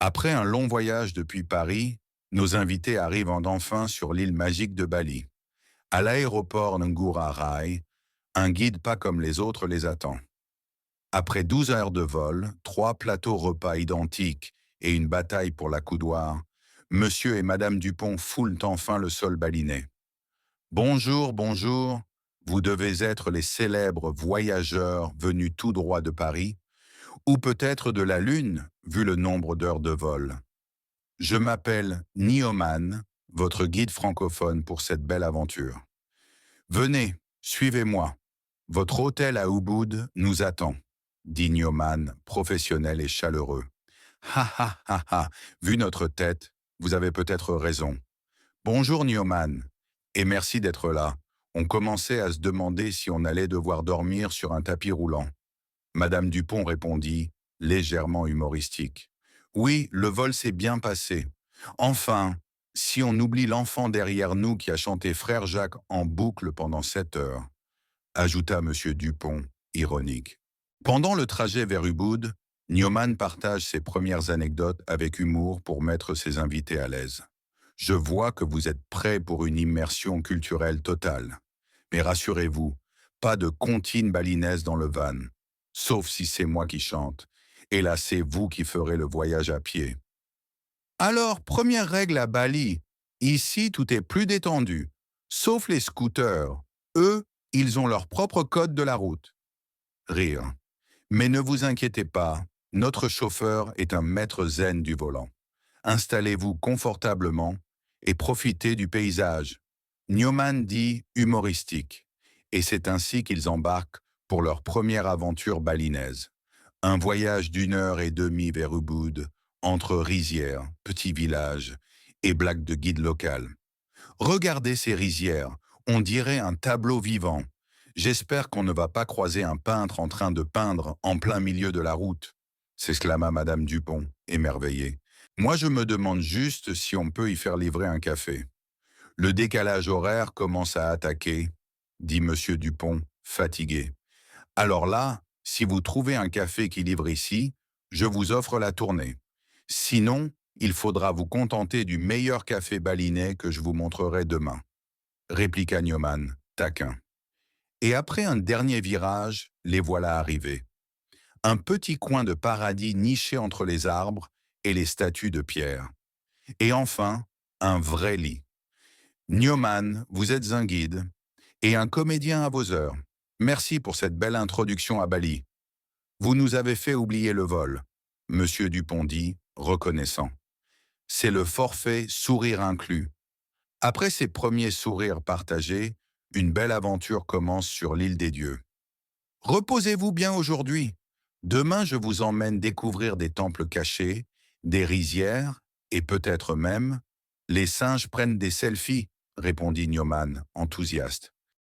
Après un long voyage depuis Paris, nos invités arrivent enfin sur l'île magique de Bali. À l'aéroport Ngurah Rai, un guide pas comme les autres les attend. Après 12 heures de vol, 3 plateaux repas identiques et une bataille pour la coudoir, Monsieur et Madame Dupont foulent enfin le sol balinais. Bonjour, bonjour, vous devez être les célèbres voyageurs venus tout droit de Paris, ou peut-être de la Lune, vu le nombre d'heures de vol. Je m'appelle Nioman, votre guide francophone pour cette belle aventure. Venez, suivez-moi. Votre hôtel à Ubud nous attend, dit Nioman, professionnel et chaleureux. Ha ha ha ha, vu notre tête, vous avez peut-être raison. Bonjour Nioman, et merci d'être là. On commençait à se demander si on allait devoir dormir sur un tapis roulant. Madame Dupont répondit, légèrement humoristique. Oui, le vol s'est bien passé. Enfin, si on oublie l'enfant derrière nous qui a chanté Frère Jacques en boucle pendant 7 heures, ajouta Monsieur Dupont, ironique. Pendant le trajet vers Ubud, Newman partage ses premières anecdotes avec humour pour mettre ses invités à l'aise. Je vois que vous êtes prêts pour une immersion culturelle totale. Mais rassurez-vous, pas de comptine balinaise dans le van, sauf si c'est moi qui chante. Et là, c'est vous qui ferez le voyage à pied. Alors, première règle à Bali, ici tout est plus détendu, sauf les scooters. Eux, ils ont leur propre code de la route. Rire. Mais ne vous inquiétez pas, notre chauffeur est un maître zen du volant. Installez-vous confortablement et profitez du paysage. Newman dit humoristique, et c'est ainsi qu'ils embarquent pour leur première aventure balinaise. Un voyage d'1 heure et demie vers Ubud, entre rizières, petits villages et blagues de guide local. Regardez ces rizières, on dirait un tableau vivant. J'espère qu'on ne va pas croiser un peintre en train de peindre en plein milieu de la route, s'exclama Madame Dupont, émerveillée. Moi, je me demande juste si on peut y faire livrer un café. Le décalage horaire commence à attaquer, dit Monsieur Dupont, fatigué. Alors là, si vous trouvez un café qui livre ici, je vous offre la tournée. Sinon, il faudra vous contenter du meilleur café balinais que je vous montrerai demain, répliqua Newman, taquin. Et après un dernier virage, les voilà arrivés. Un petit coin de paradis niché entre les arbres et les statues de pierre. Et enfin, un vrai lit. Newman, vous êtes un guide et un comédien à vos heures. Merci pour cette belle introduction à Bali. Vous nous avez fait oublier le vol, Monsieur Dupont dit, reconnaissant. C'est le forfait sourire inclus. Après ces premiers sourires partagés, une belle aventure commence sur l'île des dieux. Reposez-vous bien aujourd'hui. Demain, je vous emmène découvrir des temples cachés, des rizières, et peut-être même, les singes prennent des selfies, répondit Newman, enthousiaste.